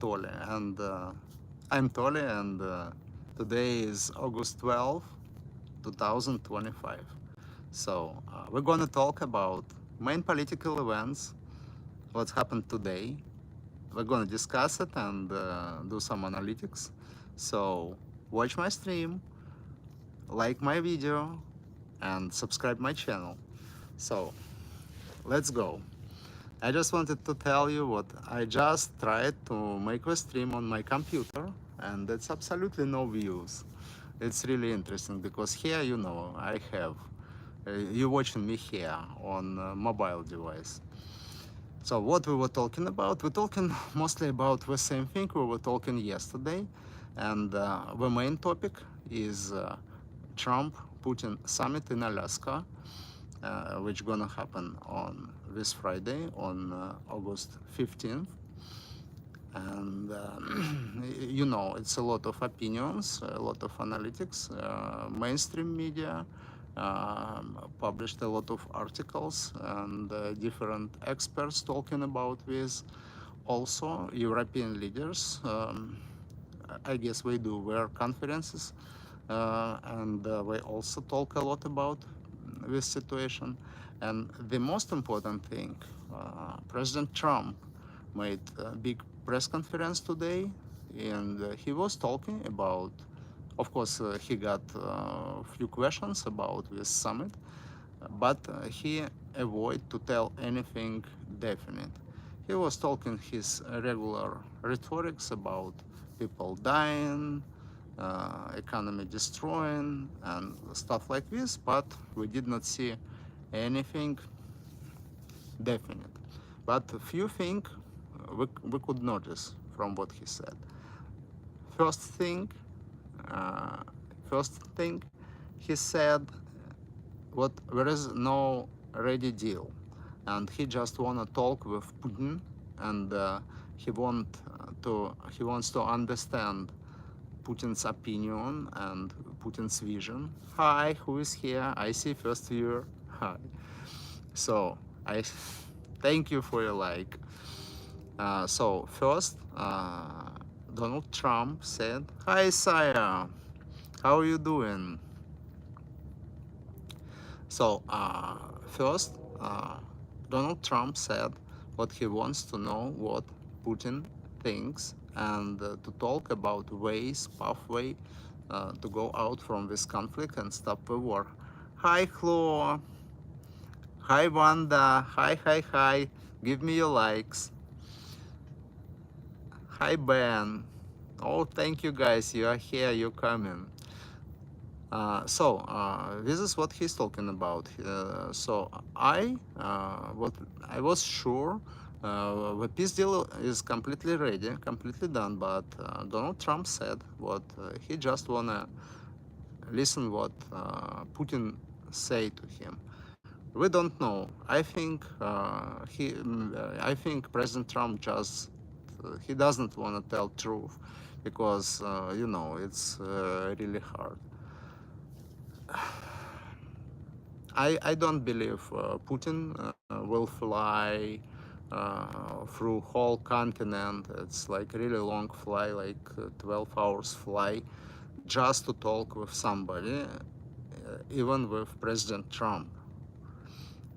Toly, and I'm Toly, and today is August 12th, 2025. So we're going to talk about main political events, what's happened today. We're going to discuss it and do some analytics. So watch my stream, like my video, and subscribe my channel. So let's go. I just wanted to tell you what I just tried to make a stream on my computer, and it's absolutely no views. It's really interesting because here, I have you watching me here on a mobile device. So what we were talking about? We're talking mostly about the same thing we were talking yesterday, and the main topic is Trump-Putin summit in Alaska, which gonna happen on this Friday, on August 15th. And it's a lot of opinions, a lot of analytics. Mainstream media published a lot of articles and different experts talking about this. Also, European leaders, I guess we do their conferences, and we also talk a lot about this situation. And the most important thing, President Trump made a big press conference today, and he was talking about, of course, he got a few questions about this summit, but he avoided to tell anything definite. He was talking his regular rhetorics about people dying, economy destroying, and stuff like this, but we did not see anything definite. But a few things we could notice from what he said. First thing, uh, first thing, he said what there is no ready deal, and he just wanna talk with Putin, and he wants to understand Putin's opinion and Putin's vision. Hi, who is here? I see first viewer. Hi. So I thank you for your like. So first, Donald Trump said, "Hi, Saya. How are you doing?" So first, Donald Trump said what he wants to know what Putin thinks and to talk about ways, pathway to go out from this conflict and stop the war. Hi, Chloe. Hi, Wanda. Hi, hi, hi. Give me your likes. Hi, Ben. Oh, thank you guys. You are here. You're coming. This is what he's talking about. What I was sure the peace deal is completely ready, completely done. But Donald Trump said what he just wanna listen what Putin say to him. We don't know. I think President Trump just he doesn't want to tell truth because it's really hard. I don't believe Putin will fly through whole continent. It's like really long fly, like 12 hours fly, just to talk with somebody, even with President Trump.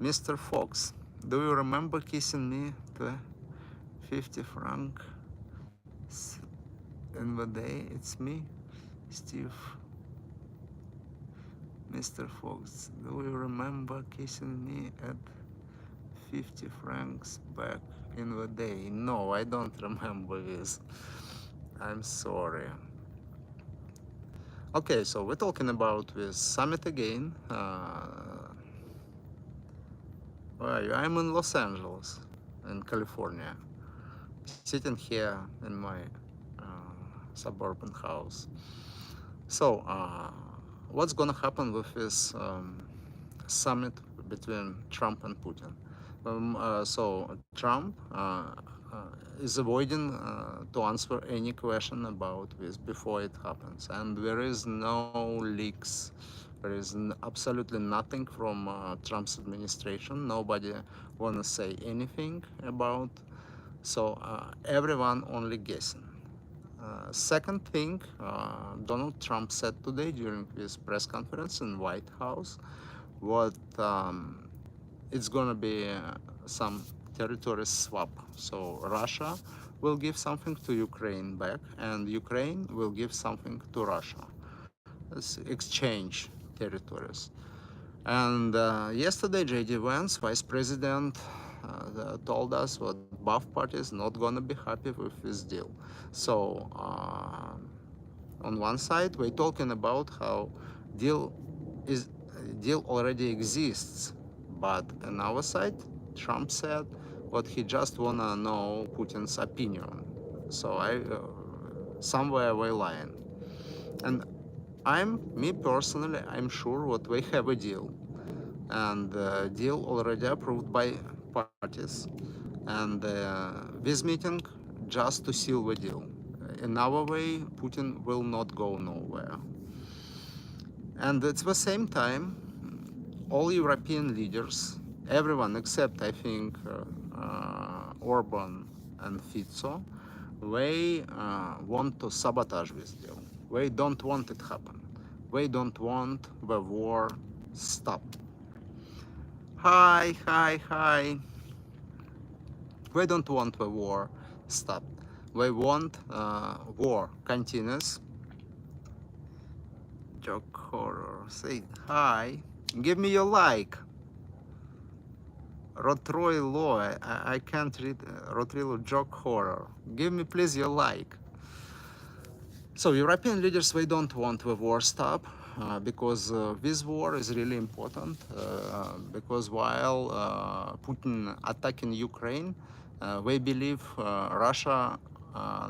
Mr. Fox, do you remember kissing me to 50 franc in the day? It's me, Steve. Mr. Fox, do you remember kissing me at 50 francs back in the day? No, I don't remember this. I'm sorry. Okay, so we're talking about this summit again. Where are you? I'm in Los Angeles, in California, sitting here in my suburban house. So, what's gonna happen with this summit between Trump and Putin? So Trump is avoiding to answer any question about this before it happens, and there is no leaks. There is absolutely nothing from Trump's administration. Nobody wanna say anything about So everyone only guessing. Second thing, Donald Trump said today during his press conference in White House, what it's gonna be some territory swap. So Russia will give something to Ukraine back, and Ukraine will give something to Russia. Let's exchange territories. And yesterday, J.D. Vance, Vice President, told us what both parties not gonna be happy with this deal. So on one side, we're talking about how deal is deal already exists, but on our side, Trump said what he just wanna know Putin's opinion. So I somewhere we're lying, and me personally, I'm sure what we have a deal, and deal already approved by parties, and this meeting just to seal the deal. In our way, Putin will not go nowhere. And at the same time, all European leaders, everyone except I think Orban and Fico, they want to sabotage this deal. They don't want it happen. They don't want the war stop. Hi, hi, hi. We don't want the war stop. We want war continues. Joke horror. Say hi. Give me your like. Rotroilo. I can't read Rotrilo joke horror. Give me please your like. So European leaders, they don't want the war stop because this war is really important because while Putin attacking Ukraine, they believe Russia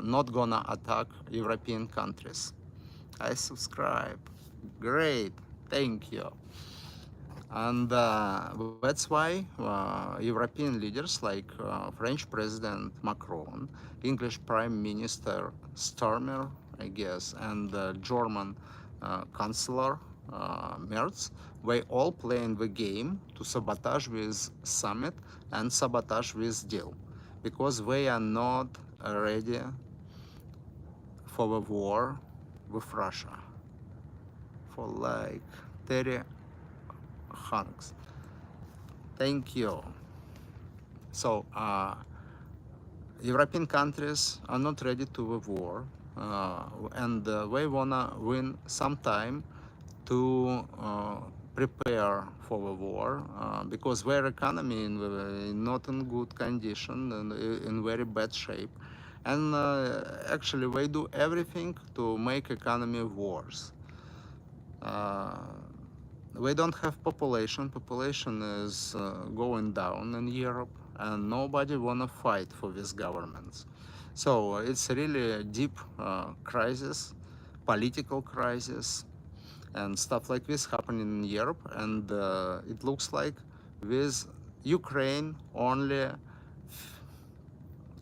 not gonna attack European countries. I subscribe. Great, thank you. And that's why European leaders like French President Macron, English Prime Minister Starmer, I guess, and German Chancellor Merz, they all playing the game to sabotage this summit and sabotage this deal because they are not ready for the war with Russia for like 30 hunks. Thank you. So, European countries are not ready to the war, and they wanna win some time to prepare for the war because their economy not in good condition and in very bad shape, and actually they do everything to make economy worse. Uh, we don't have population. Population is going down in Europe, and nobody wanna fight for these governments. So it's really a deep crisis, political crisis, and stuff like this happening in Europe. And it looks like with Ukraine only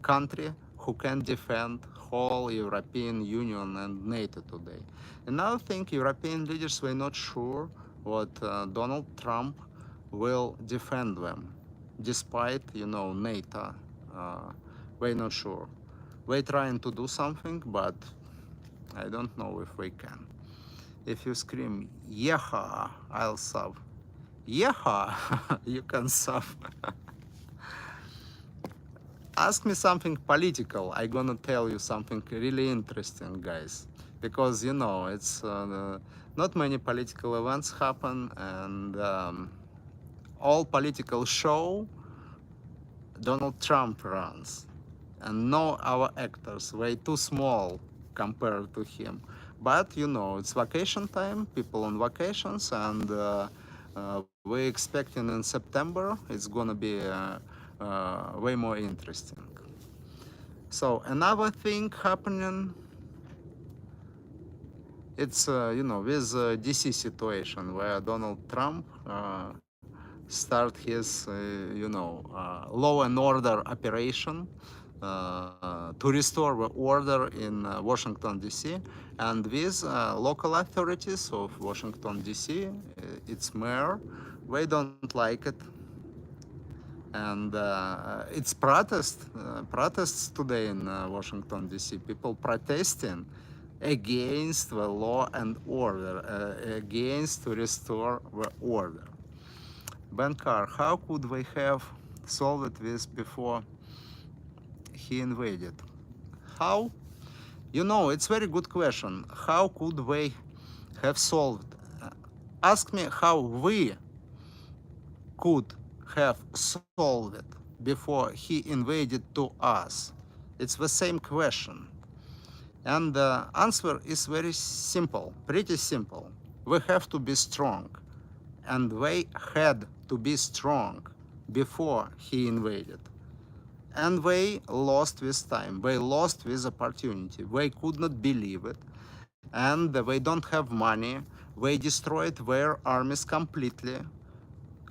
country who can defend whole European Union and NATO today. Another thing, European leaders were not sure what Donald Trump will defend them, despite NATO. We're not sure. We're trying to do something, but I don't know if we can. If you scream "Yeha," I'll sub. Yeha, you can sub. Ask me something political. I'm gonna tell you something really interesting, guys, because it's not many political events happen, and all political show Donald Trump runs, and no our actors way too small compared to him. But it's vacation time, people on vacations, and we're expecting in September it's gonna be way more interesting. So another thing happening, it's with DC situation where Donald Trump start his law and order operation to restore the order in Washington DC, and with local authorities of Washington DC, its mayor, they don't like it. And it's protests today in Washington, D.C. People protesting against the law and order, against to restore the order. Ben Carr, how could we have solved this before he invaded? How? You know, it's very good question. How could we have solved? Ask me how we could have solved it before he invaded to us. It's the same question. And the answer is very simple, pretty simple. We have to be strong. And they had to be strong before he invaded. And they lost this time. They lost this opportunity. They could not believe it. And they don't have money. They destroyed their armies completely.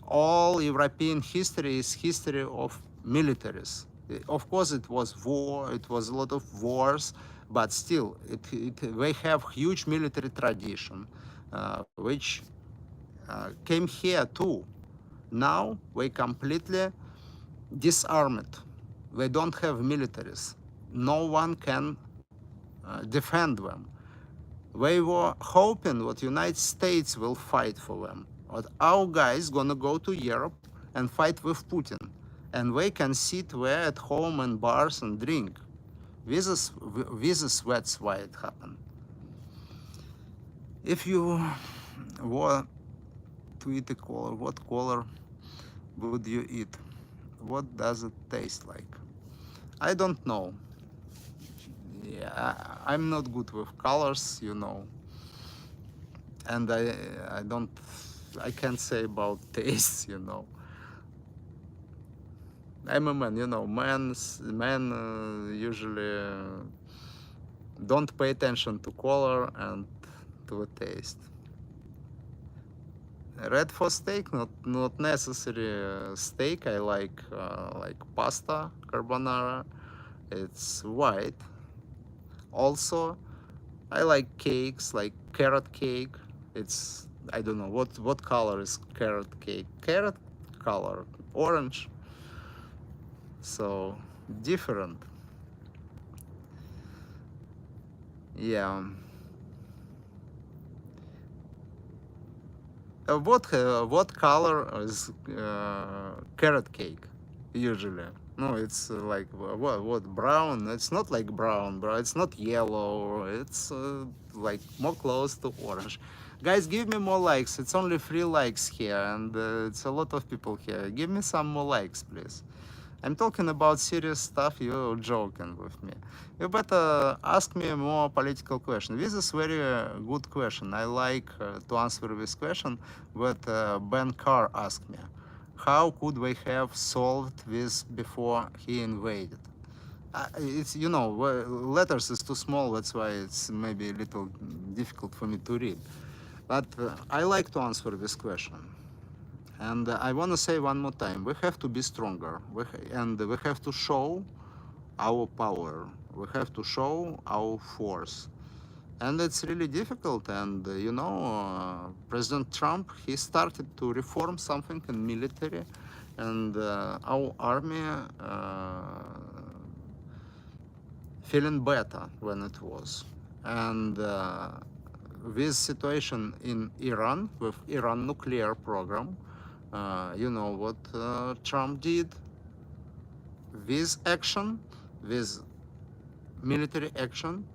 All European history is history of militaries. Of course, it was war, it was a lot of wars, but still, they have huge military tradition, which came here too. Now, they completely disarmed. They don't have militaries. No one can defend them. They were hoping that United States will fight for them. But our guys gonna go to Europe and fight with Putin. And they can sit there at home in bars and drink. This is that's why it happened. If you were to eat a color, what color would you eat? What does it taste like? I don't know. Yeah, I'm not good with colors, you know. And I can't say about tastes, you know. I'm a man, you know. Men usually don't pay attention to color and to the taste. Red for steak, not necessary steak. I like pasta carbonara. It's white. Also, I like cakes, like carrot cake. It's, I don't know what color is carrot cake. Carrot color, orange. So different. Yeah. What color is carrot cake usually? No, it's like what brown? It's not like brown, bro. It's not yellow. It's like more close to orange. Guys, give me more likes. It's only 3 likes here, and it's a lot of people here. Give me some more likes, please. I'm talking about serious stuff. You're joking with me. You better ask me more political question. This is very good question. I like to answer this question, but Ben Carr asked me. How could we have solved this before he invaded? It's, you know, letters is too small. That's why it's maybe a little difficult for me to read. But I like to answer this question. And I want to say one more time, we have to be stronger. And we have to show our power. We have to show our force. And it's really difficult. And, you know, President Trump, he started to reform something in military. And our army feeling better when it was. And this situation in Iran, with Iran nuclear program, you know what Trump did? This action, this military action,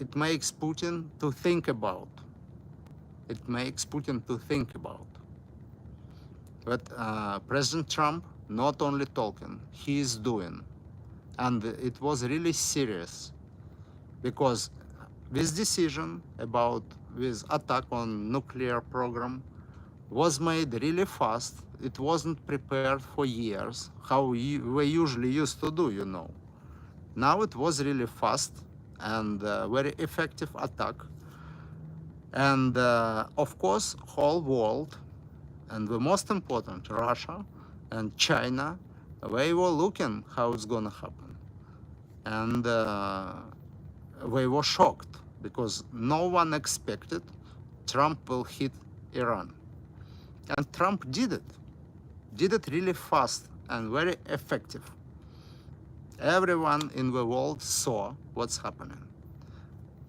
it makes Putin to think about. It makes Putin to think about. But President Trump not only talking, he is doing. And it was really serious, because this decision about this attack on nuclear program was made really fast. It wasn't prepared for years, how we usually used to do, you know. Now it was really fast and very effective attack. And of course, whole world, and the most important, Russia and China, they were looking how it's gonna happen. And they were shocked, because no one expected Trump will hit Iran. And Trump did it. did it really fast and very effective. Everyone in the world saw what's happening.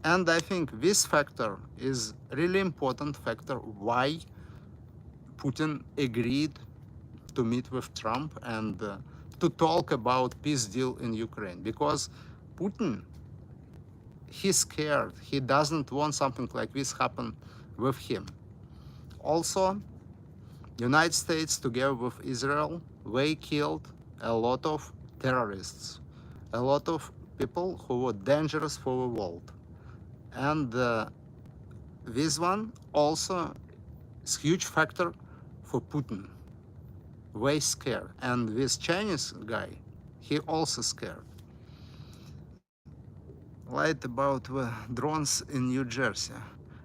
And I think this factor is really important factor why Putin agreed to meet with Trump and to talk about peace deal in Ukraine. Because Putin, he's scared. He doesn't want something like this happen with him. Also, United States together with Israel, they killed a lot of terrorists, a lot of people who were dangerous for the world. And this one also is a huge factor for Putin. Way scared. And this Chinese guy, he also scared. Lied about the drones in New Jersey,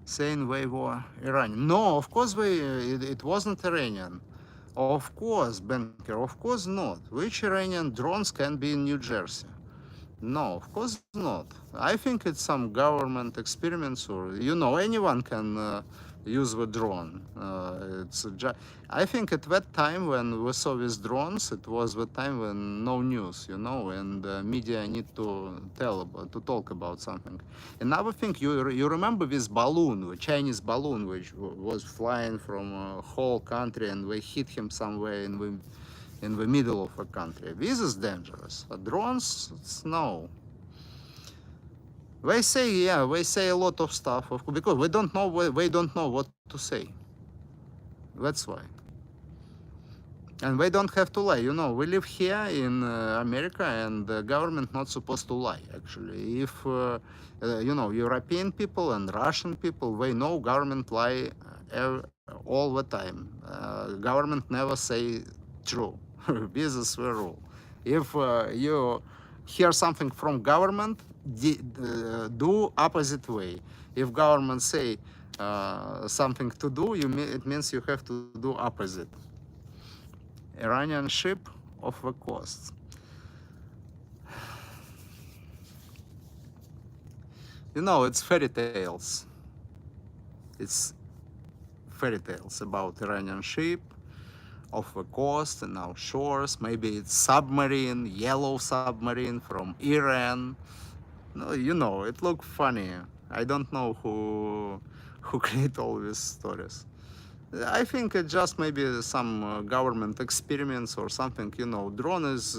saying they were Iranian. No, of course it wasn't Iranian. Of course, banker, of course not. Which Iranian drones can be in New Jersey? No, of course not. I think it's some government experiments, or anyone can use the drone. I think at that time when we saw these drones, it was the time when no news, and media need to talk about something. Another thing, you remember this balloon, the Chinese balloon, which was flying from a whole country, and they hit him somewhere in the middle of a country. This is dangerous. Drones, no. They say a lot of stuff because we don't know what to say. That's why. And we don't have to lie. We live here in America, and the government not supposed to lie. Actually, if European people and Russian people, they know government lie all the time. Government never say true. This is the rule. If you hear something from government, do opposite way. If government say something to do, it means you have to do opposite. Iranian ship off the coast. It's fairy tales. It's fairy tales about Iranian ship off the coast and our shores. Maybe it's submarine, yellow submarine from Iran. No, it look funny. I don't know who create all these stories. I think it just maybe some government experiments or something. Drone is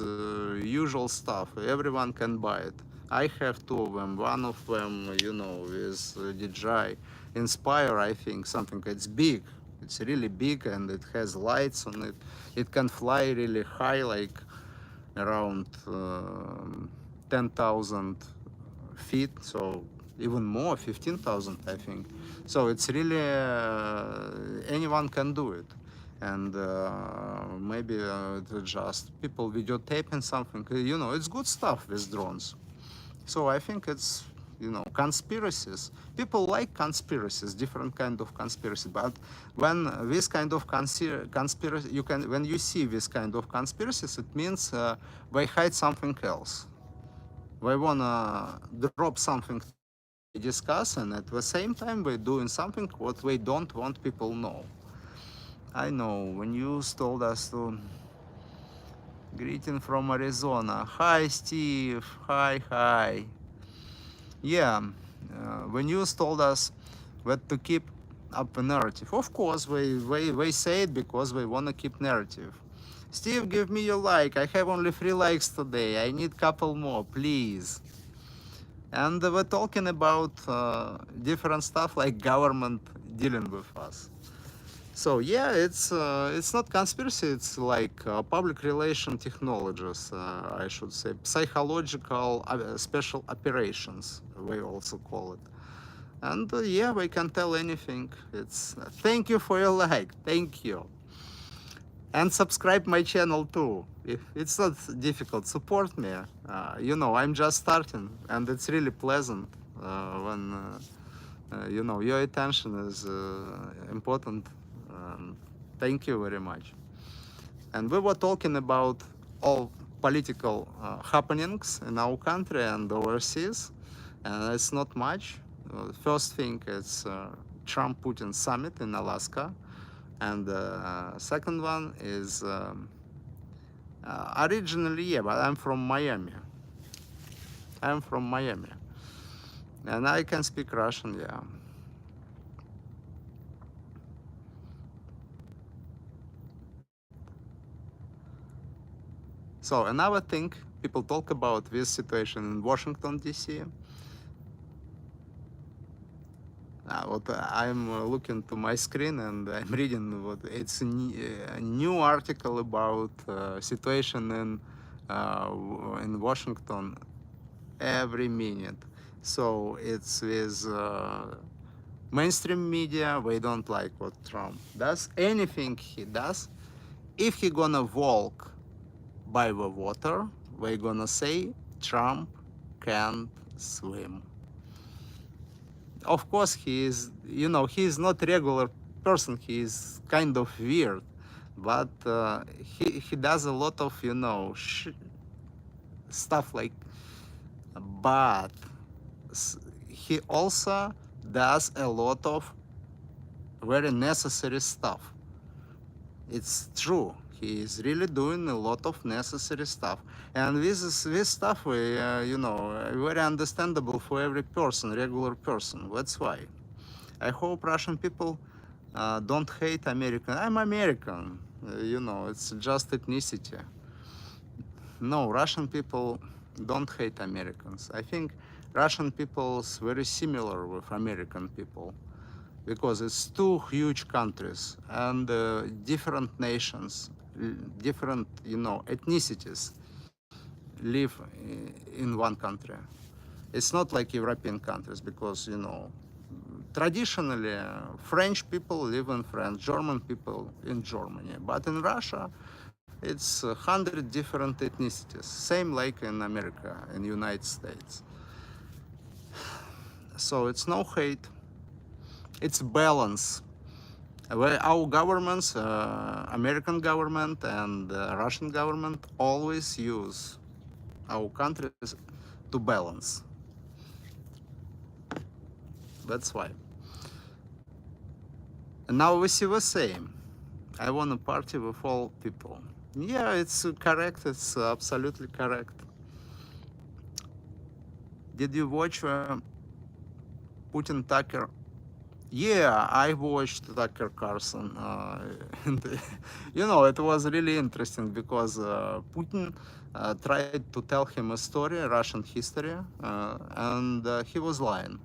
usual stuff. Everyone can buy it. I have two of them. One of them, is DJI Inspire. I think something. It's big. It's really big, and it has lights on it. It can fly really high, like around 10,000 feet. So even more, 15,000, I think. So it's really anyone can do it, and maybe just people videotaping something. It's good stuff with drones. So I think it's conspiracies. People like conspiracies, different kind of conspiracy. But when this kind of conspiracy, when you see this kind of conspiracies, it means they hide something else. They wanna drop something discuss, and at the same time we're doing something what we don't want people know. I know when you told us to greeting from Arizona. Hi Steve. Hi. Yeah, when you told us that to keep up a narrative, of course we say it because we want to keep narrative. Steve, give me your like. I have only 3 likes today. I need couple more, please. And we're talking about different stuff like government dealing with us. So yeah, it's not conspiracy. It's like public relation technologies, I should say, psychological special operations. We also call it. And yeah, we can tell anything. It's thank you for your like. Thank you. And subscribe my channel too. If it's not difficult, support me. I'm just starting, and it's really pleasant when your attention is important. Thank you very much. And we were talking about all political happenings in our country and overseas, and it's not much. First thing, it's Trump-Putin summit in Alaska. And the second one is originally, yeah, but I'm from Miami. I'm from Miami, and I can speak Russian, yeah. So another thing people talk about this situation in Washington, D.C. What I'm looking to my screen and I'm reading what it's a new article about situation in Washington every minute. So it's with mainstream media. They don't like what Trump does. Anything he does, if he gonna walk by the water, they gonna say Trump can't swim. Of course, he is, he is not regular person. He is kind of weird, but he does a lot of, stuff like, but he also does a lot of very necessary stuff. It's true. He is really doing a lot of necessary stuff, and this stuff, very understandable for every person, regular person. That's why I hope Russian people don't hate American. I'm American. It's just ethnicity. No, Russian people don't hate Americans. I think Russian people's very similar with American people because it's two huge countries and different nations, different, ethnicities live in one country. It's not like European countries because, traditionally French people live in France, German people in Germany, but in Russia it's 100 different ethnicities, same like in America, in United States. So it's no hate, it's balance. Our governments, American government and Russian government, always use our countries to balance. That's why. And now we see the same. I want to party with all people. Yeah, it's correct. It's absolutely correct. Did you watch Putin Tucker? Yeah, I watched Tucker Carlson, and it was really interesting because Putin tried to tell him a story, Russian history, and he was lying,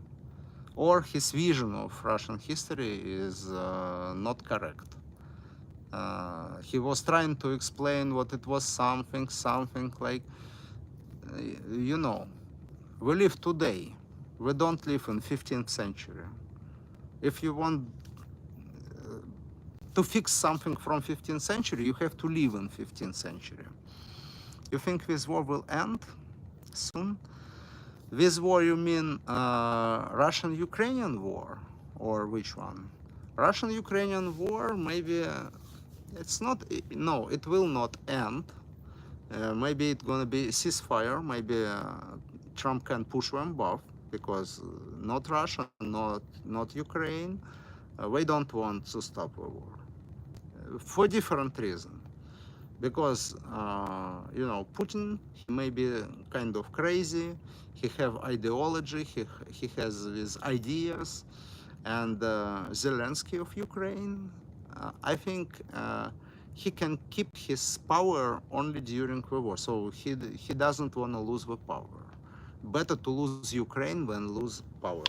or his vision of Russian history is not correct. He was trying to explain what it was something like, you know, we live today. We don't live in 15th century. If you want to fix something from 15th century, you have to live in 15th century. You think this war will end soon? This war, you mean Russian-Ukrainian war, or which one? Russian-Ukrainian war, maybe it's not. No, it will not end. Maybe it's gonna be ceasefire. Maybe Trump can push them both because not Russia, not Ukraine. We don't want to stop the war for different reasons. Because Putin, he may be kind of crazy. He have ideology. He has his ideas, and Zelensky of Ukraine, I think he can keep his power only during the war. So he doesn't want to lose the power. Better to lose Ukraine than lose power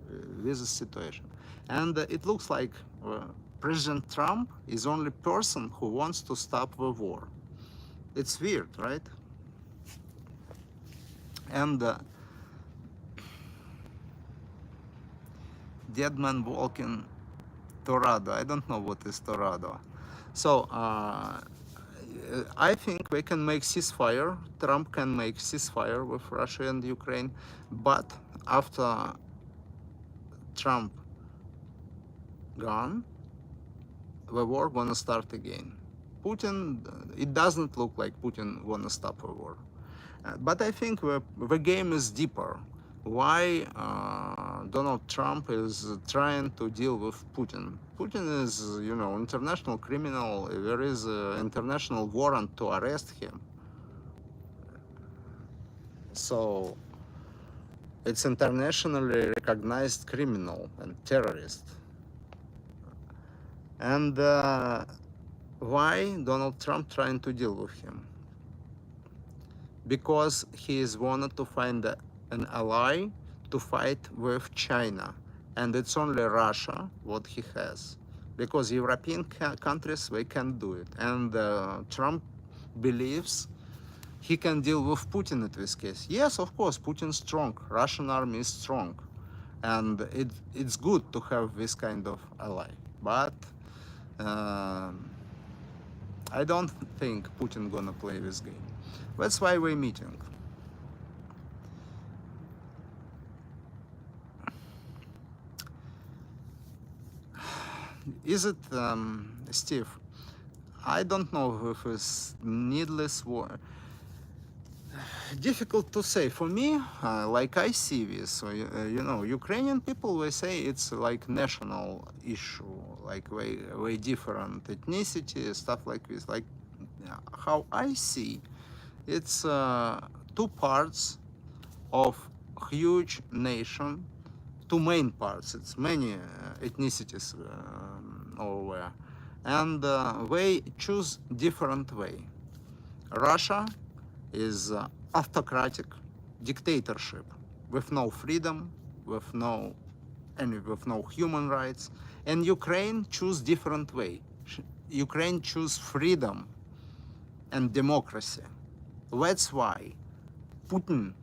with this situation. And it looks like President Trump is the only person who wants to stop the war. It's weird, right? And dead man walking Torado. I don't know what is Torado. So I think we can make ceasefire. Trump can make ceasefire with Russia and Ukraine, but after Trump gone, the war gonna start again. Putin, it doesn't look like Putin wanna stop the war. But I think the game is deeper. Why Donald Trump is trying to deal with Putin. Putin is, international criminal. There is an international warrant to arrest him. So it's internationally recognized criminal and terrorist. And why Donald Trump trying to deal with him? Because he is wanted to find an ally to fight with China, and it's only Russia what he has, because European countries, they can't do it, and Trump believes he can deal with Putin in this case. Yes, of course, Putin's strong, Russian army is strong, and it's good to have this kind of ally, but I don't think Putin gonna play this game. That's why we're meeting. Is it, Steve? I don't know if it's needless war. Difficult to say. For me, like I see this, so, Ukrainian people, they say it's like national issue, like way different ethnicity, stuff like this. Like how I see, it's two parts of huge nation, two main parts. It's many ethnicities over there, and they choose different way. Russia is autocratic dictatorship with no freedom, with no human rights, and Ukraine choose different way. Ukraine choose freedom and democracy. That's why Putin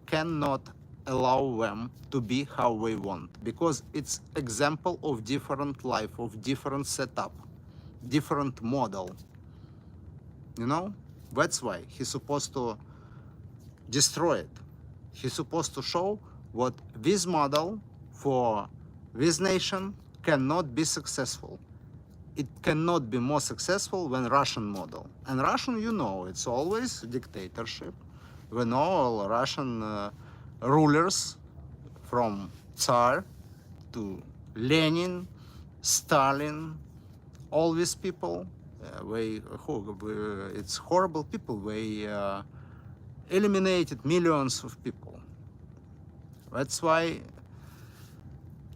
cannot allow them to be how they want, because it's example of different life, of different setup, different model. That's why he's supposed to destroy it. He's supposed to show what this model for this nation cannot be successful. It cannot be more successful than Russian model. And Russian, it's always dictatorship. We know all Russian rulers, from Tsar to Lenin, Stalin, all these people, it's horrible people. They eliminated millions of people. That's why,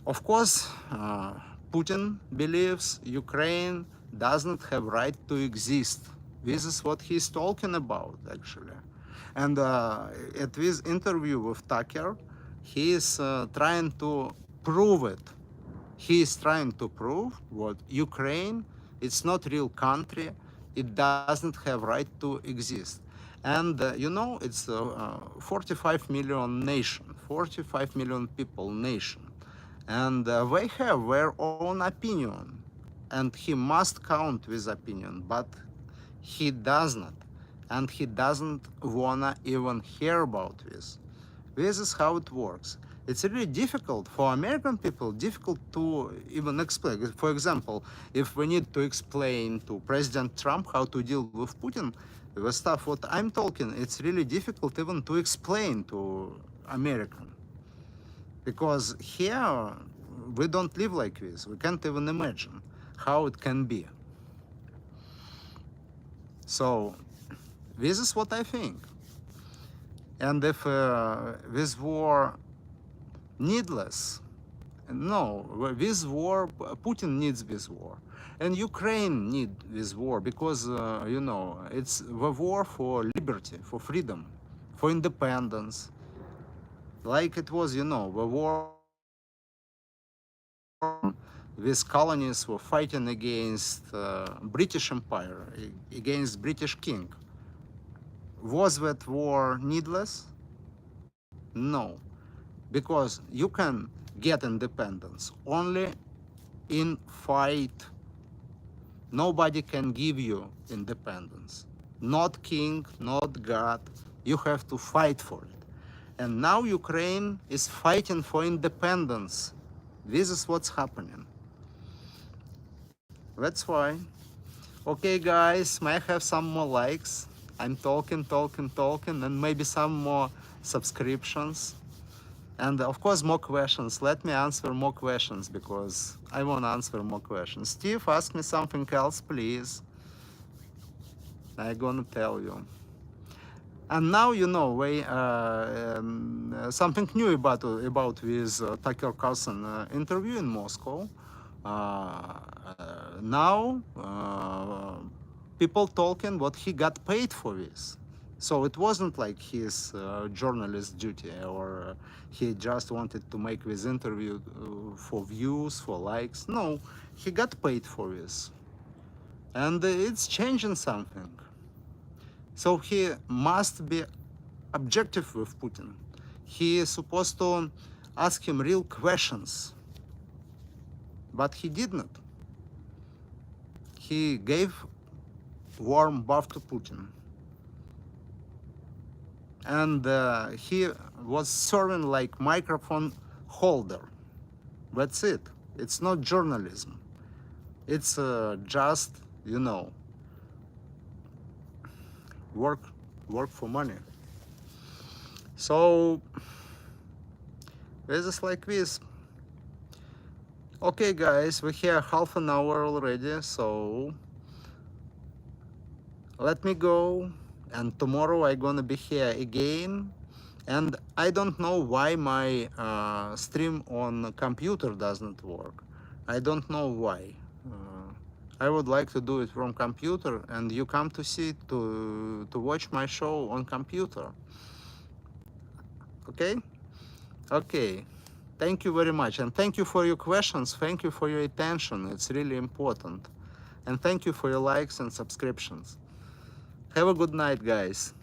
of course, Putin believes Ukraine doesn't have right to exist. This is what he's talking about, actually. And at this interview with Tucker, he is trying to prove it. He is trying to prove what Ukraine, it's not real country, it doesn't have right to exist. And it's a 45 million nation, 45 million people nation. And they have their own opinion. And he must count with opinion, but he does not. And he doesn't wanna even hear about this. This is how it works. It's really difficult for American people, difficult to even explain. For example, if we need to explain to President Trump how to deal with Putin, the stuff what I'm talking, it's really difficult even to explain to American. Because here, we don't live like this. We can't even imagine how it can be. So, this is what I think. And if this war needless, no, this war, Putin needs this war. And Ukraine needs this war because, it's the war for liberty, for freedom, for independence. Like it was, the war, these colonies were fighting against British Empire, against British King. Was that war needless? No, because you can get independence only in fight. Nobody can give you independence. Not king, not God. You have to fight for it. And now Ukraine is fighting for independence. This is what's happening. That's why. Okay, guys, may I have some more likes? I'm talking, and maybe some more subscriptions. And of course, more questions. Let me answer more questions because I want to answer more questions. Steve, ask me something else, please. I'm gonna tell you. And now you know something new about with Tucker Carlson interview in Moscow. Now people talking what he got paid for this. So it wasn't like his journalist duty or he just wanted to make this interview for views, for likes. No, he got paid for this. And it's changing something. So he must be objective with Putin. He is supposed to ask him real questions, but he did not. He gave warm bath to Putin, and he was serving like microphone holder. That's it. It's not journalism. It's just, you know, work for money. So this is like this. Okay, guys, we have half an hour already, so let me go. And tomorrow I'm gonna be here again. And I don't know why my stream on computer doesn't work. I don't know why. I would like to do it from computer, and you come to see to watch my show on computer. Okay? Okay. Thank you very much, and thank you for your questions. Thank you for your attention. It's really important. And thank you for your likes and subscriptions. Have a good night, guys.